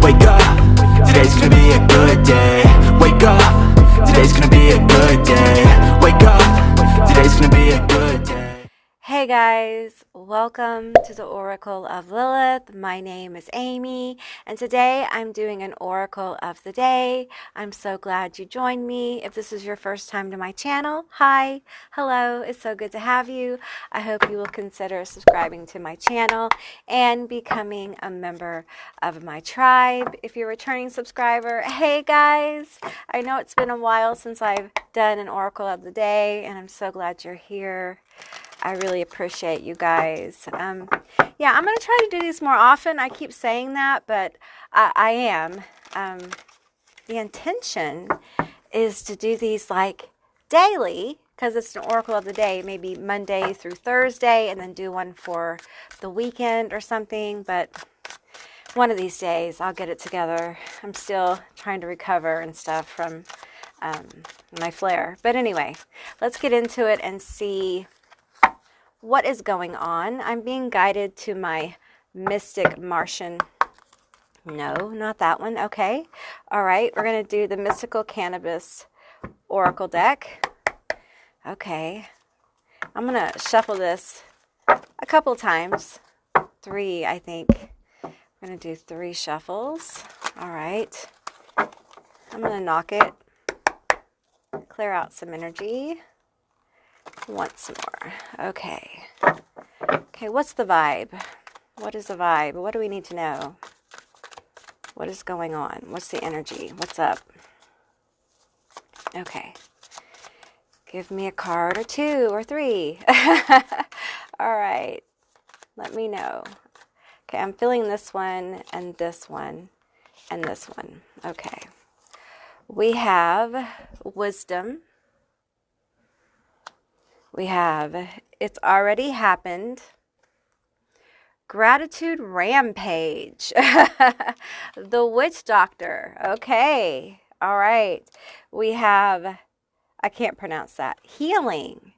Wake up, today's gonna be a good day. Wake up, today's gonna be a good day. Wake up, today's gonna be a good day. Hey guys, welcome to the Oracle of Lilith. My name is Amy, and today I'm doing an Oracle of the Day. I'm so glad you joined me. If this is your first time to my channel, hi, hello, it's so good to have you. I hope you will consider subscribing to my channel and becoming a member of my tribe. If you're a returning subscriber, hey guys, I know it's been a while since I've done an Oracle of the Day, and I'm so glad you're here. I really appreciate you guys. Yeah, I'm going to try to do these more often. I keep saying that, but I am. The intention is to do these like daily, because it's an Oracle of the Day, maybe Monday through Thursday, and then do one for the weekend or something. But one of these days, I'll get it together. I'm still trying to recover and stuff from my flare. But anyway, let's get into it and see what is going on. I'm being guided to my Mystic Martian. No, not that one. Okay. All right. We're going to do the Mystical Cannabis Oracle deck. Okay. I'm going to shuffle this a couple times. 3, I think. I'm going to do 3 shuffles. All right. I'm going to knock it. Clear out some energy. Once more. Okay. Okay, what's the vibe? What is the vibe? What do we need to know? What is going on? What's the energy? What's up? Okay. Give me a card or 2 or 3. All right. Let me know. Okay, I'm feeling this one and this one and this one. Okay. We have wisdom. We have, it's already happened. Gratitude rampage. The witch doctor. Okay. All right. We have, I can't pronounce that. Healing.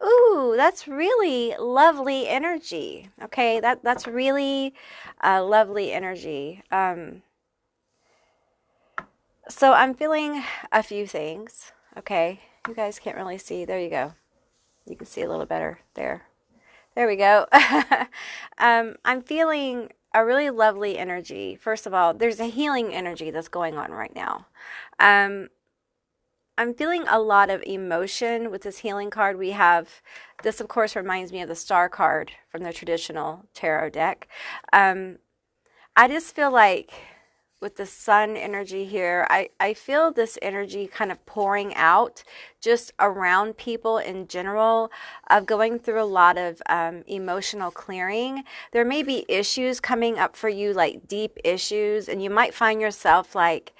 Ooh, that's really lovely energy. Okay. That's really lovely energy. So I'm feeling a few things. Okay. You guys can't really see. There you go. You can see a little better there. There we go. I'm feeling a really lovely energy. First of all, there's a healing energy that's going on right now. I'm feeling a lot of emotion with this healing card. We have, this of course reminds me of the star card from the traditional tarot deck. I just feel like with the sun energy here, I feel this energy kind of pouring out just around people in general, of going through a lot of emotional clearing. There may be issues coming up for you, like deep issues, and you might find yourself like,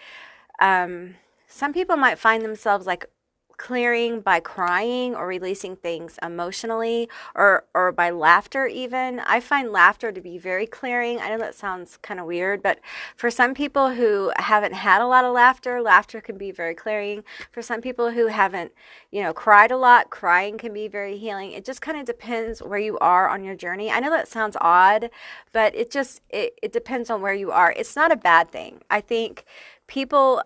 some people might find themselves like clearing by crying or releasing things emotionally, or by laughter even. I find laughter to be very clearing. I know that sounds kind of weird, but for some people who haven't had a lot of laughter, laughter can be very clearing. For some people who haven't, cried a lot, crying can be very healing. It just kind of depends where you are on your journey. I know that sounds odd, but it depends on where you are. It's not a bad thing. I think people,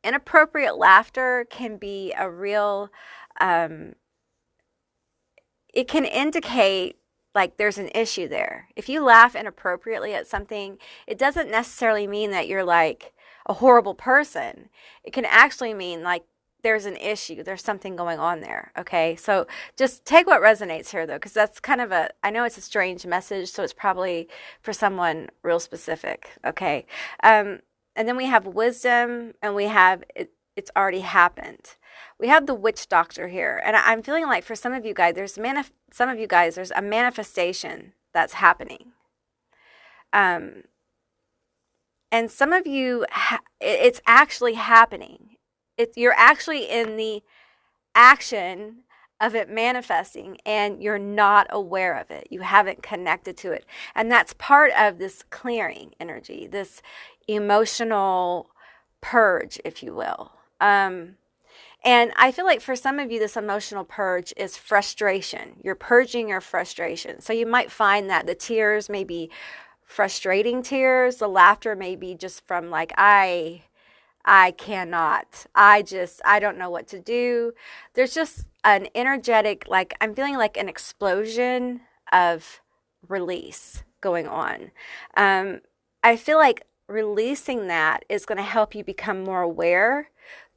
inappropriate laughter can be a real, it can indicate like there's an issue there. If you laugh inappropriately at something, it doesn't necessarily mean that you're like a horrible person. It can actually mean like there's an issue. There's something going on there. Okay. So just take what resonates here though, because that's kind of I know it's a strange message, so it's probably for someone real specific. Okay. And then we have wisdom, and we have it's already happened. We have the witch doctor here, and I'm feeling like for some of you guys, there's a manifestation that's happening. And some of you, it's actually happening. You're actually in the action of it manifesting, and you're not aware of it. You haven't connected to it. And that's part of this clearing energy, this emotional purge, if you will. And I feel like for some of you, this emotional purge is frustration. You're purging your frustration. So you might find that the tears may be frustrating tears. The laughter may be just from like, I cannot. I don't know what to do. There's just an energetic, like, I'm feeling like an explosion of release going on. I feel like releasing that is going to help you become more aware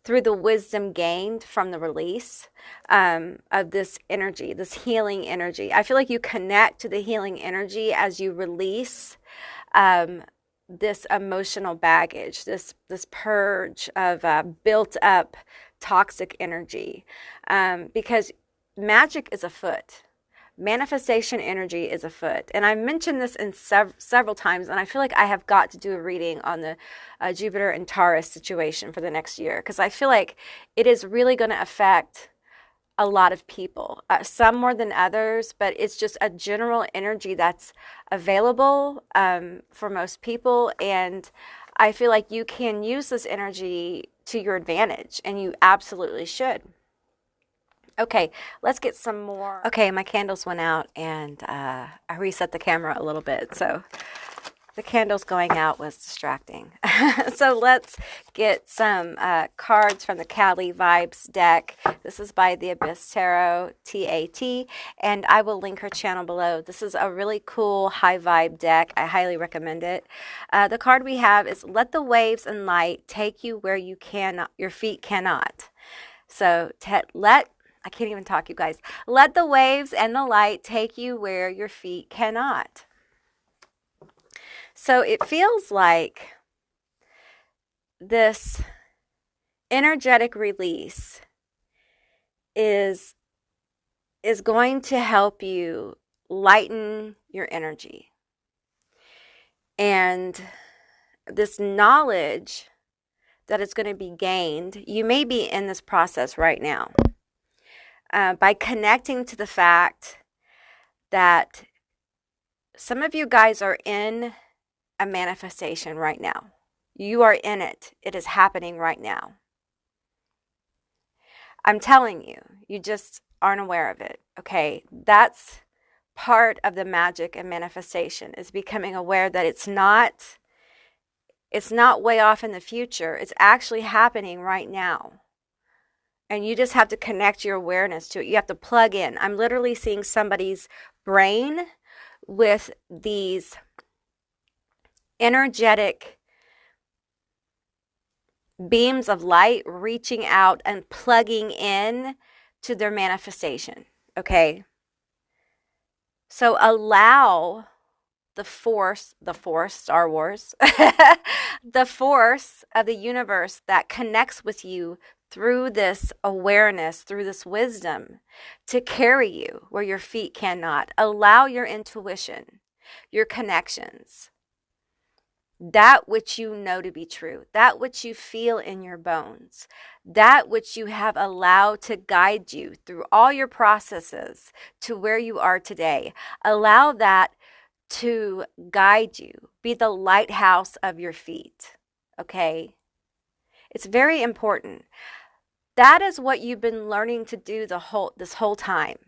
through the wisdom gained from the release of this energy, this healing energy. I feel like you connect to the healing energy as you release this emotional baggage, this purge of built up toxic energy, because magic is afoot. Manifestation energy is afoot. And I mentioned this in several times, and I feel like I have got to do a reading on the Jupiter and Taurus situation for the next year, because I feel like it is really going to affect a lot of people, some more than others, but it's just a general energy that's available for most people. And I feel like you can use this energy to your advantage, and you absolutely should. Okay, let's get some more. Okay, my candles went out, and I reset the camera a little bit, so the candles going out was distracting. So let's get some cards from the Cali Vibes deck. This is by the Abyss Tarot, TAT, and I will link her channel below. This is a really cool high vibe deck. I highly recommend it. The card we have is Let the Waves and Light Take You Where You Cannot, Your Feet Cannot. So I can't even talk, you guys. Let the waves and the light take you where your feet cannot. So it feels like this energetic release is going to help you lighten your energy. And this knowledge that is going to be gained, you may be in this process right now. By connecting to the fact that some of you guys are in a manifestation right now. You are in it. It is happening right now. I'm telling you, you just aren't aware of it. Okay, that's part of the magic and manifestation, is becoming aware that it's not way off in the future. It's actually happening right now. And you just have to connect your awareness to it. You have to plug in. I'm literally seeing somebody's brain with these energetic beams of light reaching out and plugging in to their manifestation. Okay? So allow the force, Star Wars, the force of the universe that connects with you through this awareness, through this wisdom, to carry you where your feet cannot. Allow your intuition, your connections, that which you know to be true, that which you feel in your bones, that which you have allowed to guide you through all your processes to where you are today. Allow that to guide you. Be the lighthouse of your feet. Okay? It's very important. That is what you've been learning to do this whole time.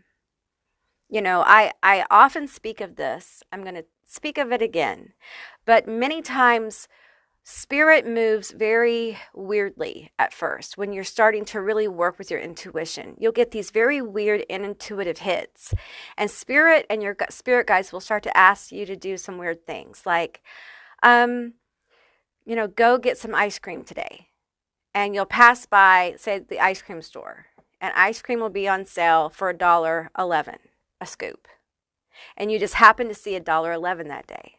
You know, I often speak of this. I'm going to speak of it again. But many times, spirit moves very weirdly at first when you're starting to really work with your intuition. You'll get these very weird and intuitive hits. And spirit and your spirit guides will start to ask you to do some weird things. Like, go get some ice cream today. And you'll pass by, say, the ice cream store. And ice cream will be on sale for $1.11 a scoop. And you just happen to see $1.11 that day.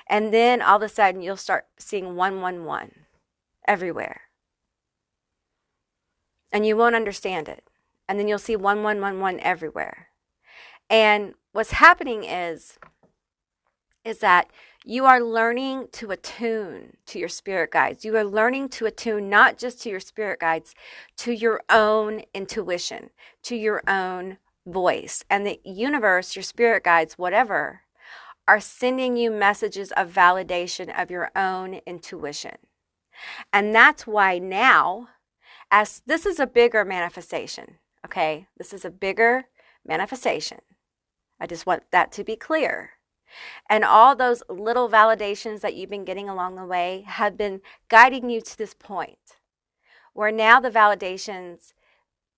And then all of a sudden you'll start seeing 111 everywhere. And you won't understand it. And then you'll see 1111 everywhere. And what's happening is that you are learning to attune to your spirit guides. You are learning to attune not just to your spirit guides, to your own intuition, to your own voice. And the universe, your spirit guides, whatever, are sending you messages of validation of your own intuition. And that's why now, as this is a bigger manifestation, okay? This is a bigger manifestation. I just want that to be clear. And all those little validations that you've been getting along the way have been guiding you to this point where now the validations,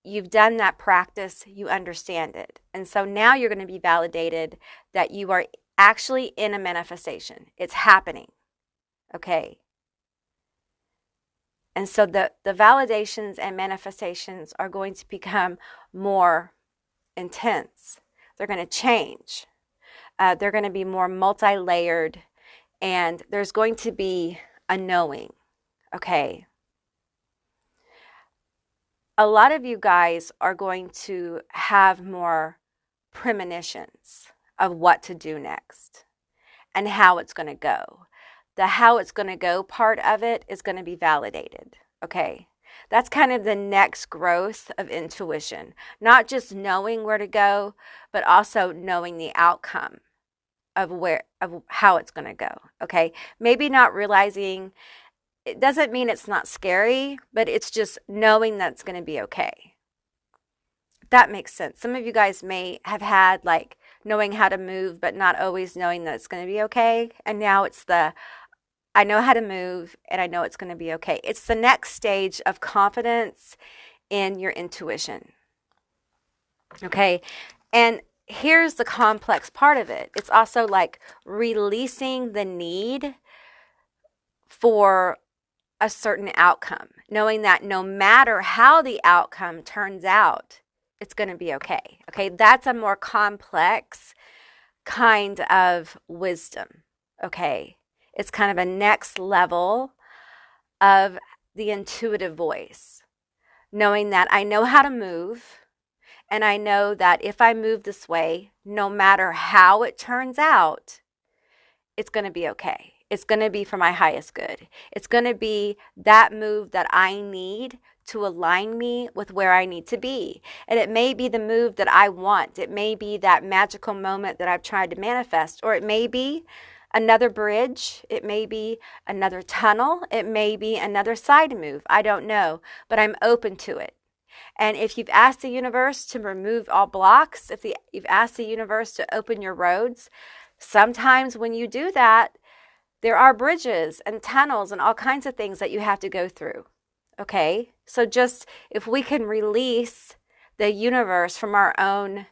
you've done that practice, you understand it. And so now you're going to be validated that you are actually in a manifestation. It's happening. Okay. And so the validations and manifestations are going to become more intense. They're going to change. They're going to be more multi-layered, and there's going to be a knowing. Okay. A lot of you guys are going to have more premonitions of what to do next and how it's going to go. The how it's going to go part of it is going to be validated. Okay. That's kind of the next growth of intuition, not just knowing where to go, but also knowing the outcome of how it's going to go. Okay. Maybe not realizing, it doesn't mean it's not scary, but it's just knowing that it's going to be okay. That makes sense. Some of you guys may have had like knowing how to move, but not always knowing that it's going to be okay. And now it's I know how to move and I know it's going to be okay. It's the next stage of confidence in your intuition. Okay. And here's the complex part of it. It's also like releasing the need for a certain outcome, knowing that no matter how the outcome turns out, it's going to be okay. Okay. That's a more complex kind of wisdom. Okay. It's kind of a next level of the intuitive voice, knowing that I know how to move. And I know that if I move this way, no matter how it turns out, it's going to be okay. It's going to be for my highest good. It's going to be that move that I need to align me with where I need to be. And it may be the move that I want. It may be that magical moment that I've tried to manifest, or it may be another bridge. It may be another tunnel. It may be another side move. I don't know, but I'm open to it. And if you've asked the universe to remove all blocks, if you've asked the universe to open your roads, sometimes when you do that, there are bridges and tunnels and all kinds of things that you have to go through. Okay? So just if we can release the universe from our own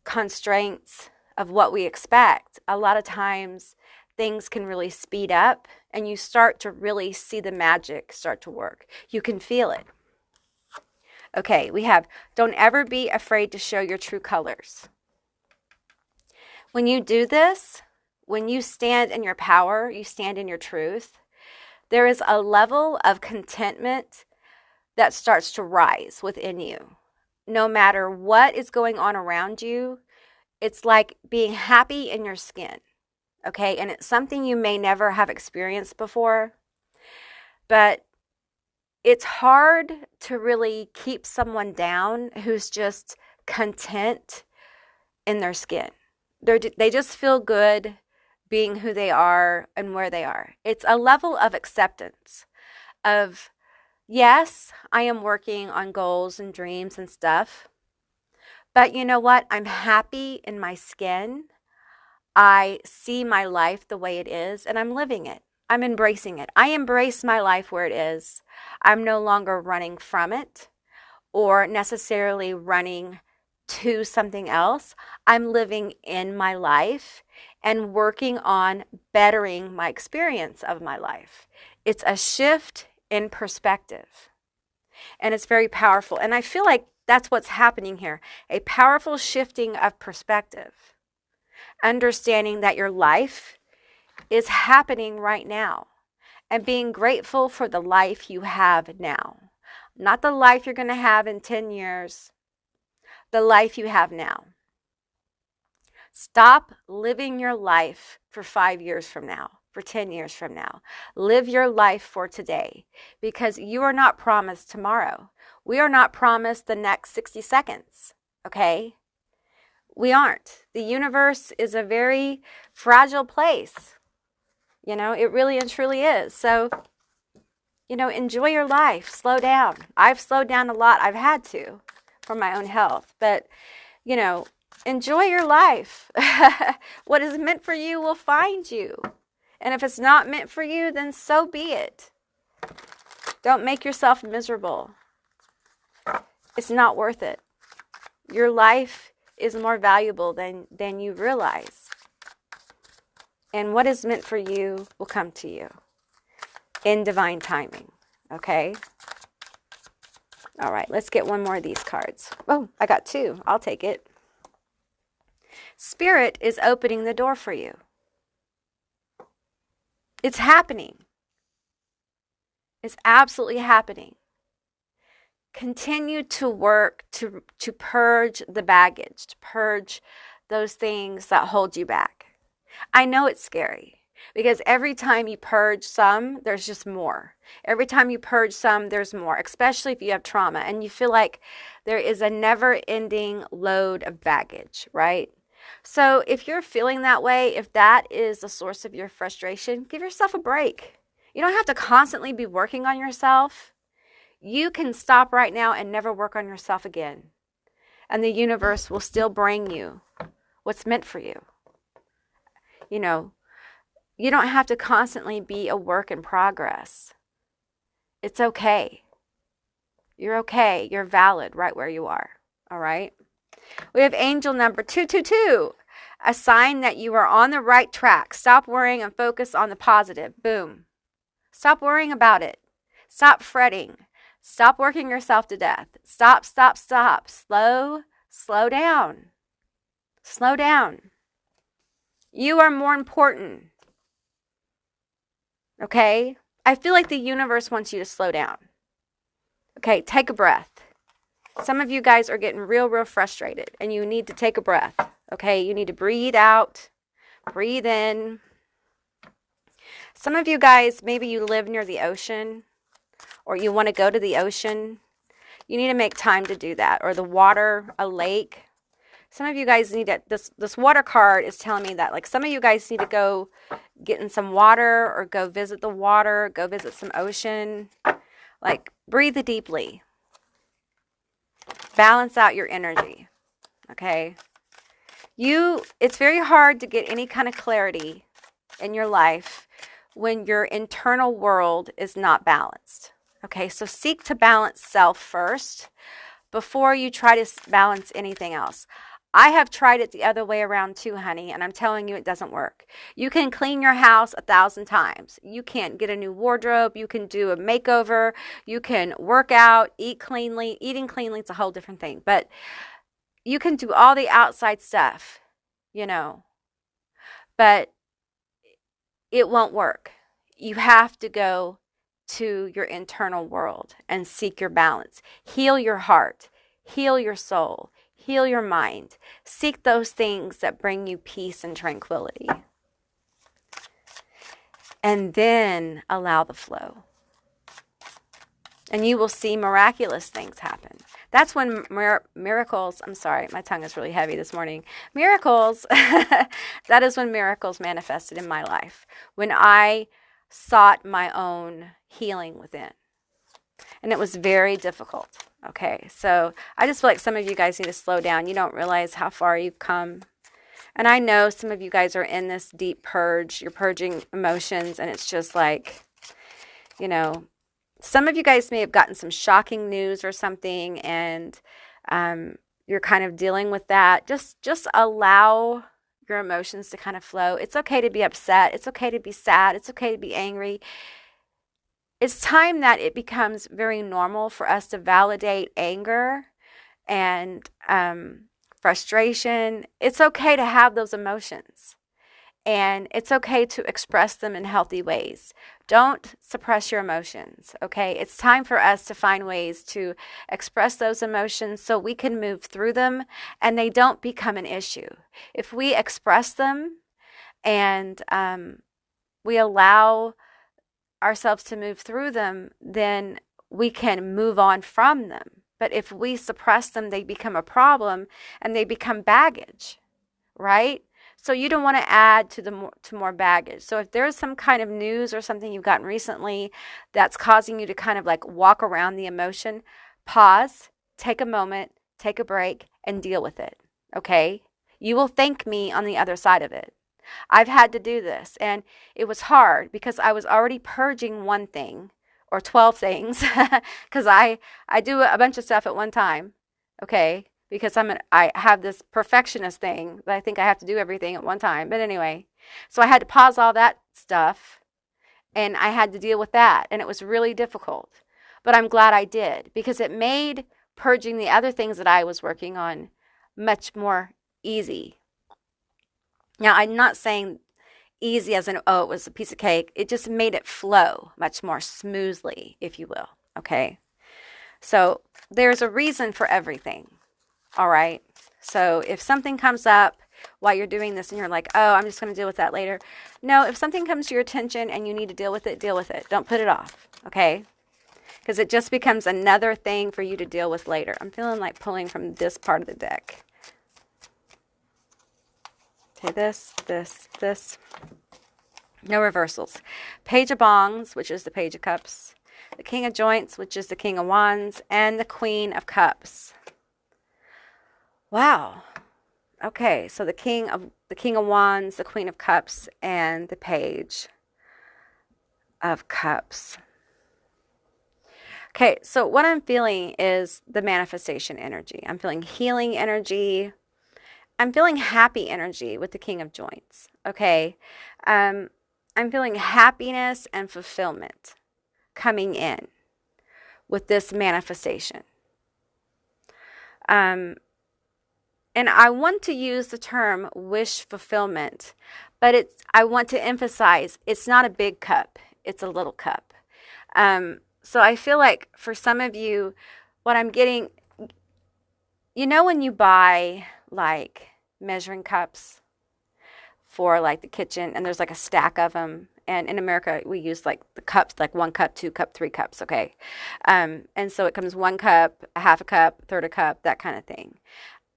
constraints of what we expect, a lot of times things can really speed up and you start to really see the magic start to work. You can feel it. Okay, we have, don't ever be afraid to show your true colors. When you do this, when you stand in your power, you stand in your truth, there is a level of contentment that starts to rise within you. No matter what is going on around you, it's like being happy in your skin. Okay, and it's something you may never have experienced before, but it's hard to really keep someone down who's just content in their skin. They just feel good being who they are and where they are. It's a level of acceptance of, yes, I am working on goals and dreams and stuff, but you know what? I'm happy in my skin. I see my life the way it is and I'm living it. I'm embracing it. I embrace my life where it is. I'm no longer running from it or necessarily running to something else. I'm living in my life and working on bettering my experience of my life. It's a shift in perspective. And it's very powerful. And I feel like that's what's happening here. A powerful shifting of perspective. Understanding that your life is happening right now and being grateful for the life you have now. Not the life you're going to have in 10 years, the life you have now. Stop living your life for 5 years from now, for 10 years from now. Live your life for today because you are not promised tomorrow. We are not promised the next 60 seconds, okay? We aren't. The universe is a very fragile place. You know, it really and truly is. So, you know, enjoy your life. Slow down. I've slowed down a lot. I've had to for my own health. But, you know, enjoy your life. What is meant for you will find you. And if it's not meant for you, then so be it. Don't make yourself miserable. It's not worth it. Your life is more valuable than you realize. And what is meant for you will come to you in divine timing. Okay? All right, let's get one more of these cards. Oh, I got two. I'll take it. Spirit is opening the door for you. It's happening. It's absolutely happening. Continue to work to purge the baggage, to purge those things that hold you back. I know it's scary because every time you purge some, there's just more. Every time you purge some, there's more, especially if you have trauma and you feel like there is a never-ending load of baggage, right? So if you're feeling that way, if that is the source of your frustration, give yourself a break. You don't have to constantly be working on yourself. You can stop right now and never work on yourself again. And the universe will still bring you what's meant for you. You know, you don't have to constantly be a work in progress. It's okay. You're okay. You're valid right where you are. All right? We have angel number 222. A sign that you are on the right track. Stop worrying and focus on the positive. Boom. Stop worrying about it. Stop fretting. Stop working yourself to death. Stop. Slow down. Slow down. You are more important. Okay? I feel like the universe wants you to slow down. Okay, take a breath. Some of you guys are getting real frustrated and you need to take a breath. Okay, you need to breathe out, breathe in. Some of you guys, maybe you live near the ocean or you want to go to the ocean. You need to make time to do that. Or the water, a lake. Some of you guys need to, this water card is telling me that like some of you guys need to go get in some water or go visit the water, go visit some ocean. Like breathe deeply. Balance out your energy. Okay? It's very hard to get any kind of clarity in your life when your internal world is not balanced. Okay, so seek to balance self first before you try to balance anything else. I have tried it the other way around too, honey, and I'm telling you it doesn't work. You can clean your house 1,000 times. You can get a new wardrobe. You can do a makeover. You can work out, eat cleanly. Eating cleanly is a whole different thing. But you can do all the outside stuff, you know. But it won't work. You have to go to your internal world and seek your balance. Heal your heart. Heal your soul. Heal your mind. Seek those things that bring you peace and tranquility. And then allow the flow. And you will see miraculous things happen. That's when miracles, I'm sorry, my tongue is really heavy this morning. Miracles, that is when miracles manifested in my life. When I sought my own healing within. And it was very difficult. Okay, so I just feel like some of you guys need to slow down. You don't realize how far you've come. And I know some of you guys are in this deep purge. You're purging emotions, and it's just like, you know, some of you guys may have gotten some shocking news or something, and you're kind of dealing with that. Just allow your emotions to kind of flow. It's okay to be upset. It's okay to be sad. It's okay to be angry. It's time that it becomes very normal for us to validate anger and frustration. It's okay to have those emotions. And it's okay to express them in healthy ways. Don't suppress your emotions, okay? It's time for us to find ways to express those emotions so we can move through them and they don't become an issue. If we express them and we allow ourselves to move through them, then we can move on from them. But if we suppress them, they become a problem and they become baggage, right? So you don't want to add to more baggage. So if there's some kind of news or something you've gotten recently that's causing you to kind of like walk around the emotion, pause, take a moment, take a break, and deal with it, okay? You will thank me on the other side of it. I've had to do this, and it was hard because I was already purging one thing or 12 things because I do a bunch of stuff at one time, okay? Because I have this perfectionist thing that I think I have to do everything at one time. But anyway, so I had to pause all that stuff and I had to deal with that, and it was really difficult. But I'm glad I did because it made purging the other things that I was working on much more easy. Now, I'm not saying easy as in, oh, it was a piece of cake. It just made it flow much more smoothly, if you will. Okay. So there's a reason for everything. All right. So if something comes up while you're doing this and you're like, oh, I'm just going to deal with that later. No, if something comes to your attention and you need to deal with it, deal with it. Don't put it off. Okay. Because it just becomes another thing for you to deal with later. I'm feeling like pulling from this part of the deck. Okay, this. No reversals. Page of Bongs, which is the Page of Cups. The King of Joints, which is the King of Wands. And the Queen of Cups. Wow. Okay, so the King of Wands, the Queen of Cups, and the Page of Cups. Okay, so what I'm feeling is the manifestation energy. I'm feeling healing energy. I'm feeling happy energy with the King of Joints. Okay, I'm feeling happiness and fulfillment coming in with this manifestation. And I want to use the term wish fulfillment, but I want to emphasize it's not a big cup, it's a little cup. So I feel like for some of you, what I'm getting, you know, when you buy like measuring cups for like the kitchen and there's like a stack of them. And in America, we use like the cups, like 1 cup, 2 cup, 3 cups. Okay. And so it comes 1 cup, a half a cup, a third a cup, that kind of thing.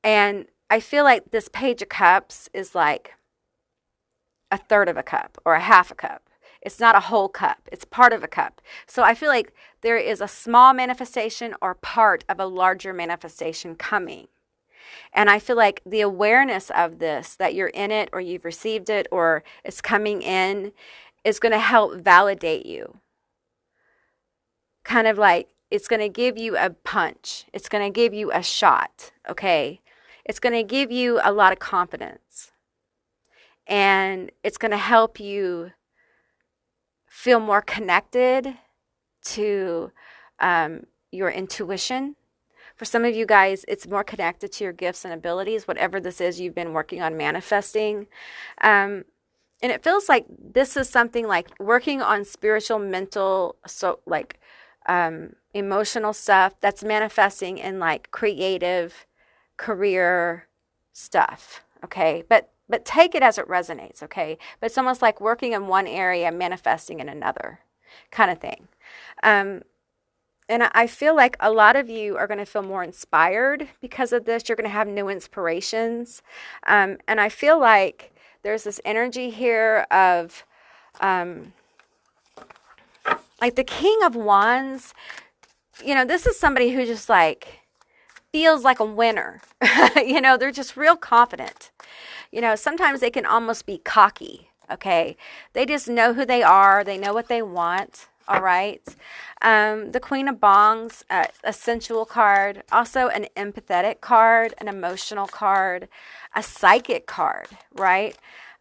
And I feel like this Page of Cups is like a third of a cup or a half a cup. It's not a whole cup. It's part of a cup. So I feel like there is a small manifestation or part of a larger manifestation coming. And I feel like the awareness of this, that you're in it or you've received it or it's coming in, is going to help validate you. Kind of like it's going to give you a punch. It's going to give you a shot. Okay. It's going to give you a lot of confidence. And it's going to help you feel more connected to your intuition. For some of you guys, it's more connected to your gifts and abilities, whatever this is you've been working on manifesting. And it feels like this is something like working on spiritual, mental, so like emotional stuff that's manifesting in like creative career stuff. Okay. But take it as it resonates, okay? But it's almost like working in one area, manifesting in another kind of thing. And I feel like a lot of you are going to feel more inspired because of this. You're going to have new inspirations. And I feel like there's this energy here of like the King of Wands. You know, this is somebody who just like feels like a winner. You know, they're just real confident. You know, sometimes they can almost be cocky, okay? They just know who they are. They know what they want, all right? The Queen of Bongs, a sensual card, also an empathetic card, an emotional card, a psychic card, right?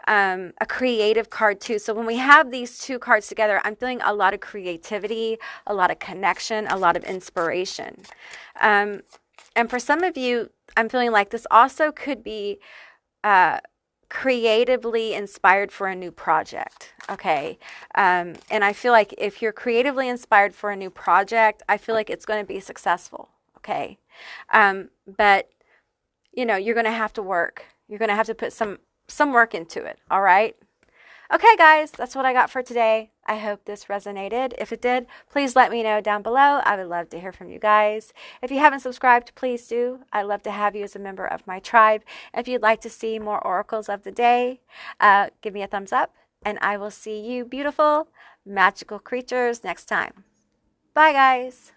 A creative card too. So when we have these two cards together, I'm feeling a lot of creativity, a lot of connection, a lot of inspiration. And for some of you, I'm feeling like this also could be creatively inspired for a new project. Okay. And I feel like if you're creatively inspired for a new project, I feel like it's going to be successful. Okay. But you know, you're going to have to work. You're going to have to put some work into it. All right. Okay, guys, that's what I got for today. I hope this resonated. If it did, please let me know down below. I would love to hear from you guys. If you haven't subscribed, please do. I'd love to have you as a member of my tribe. If you'd like to see more oracles of the day, give me a thumbs up, and I will see you beautiful, magical creatures next time. Bye, guys.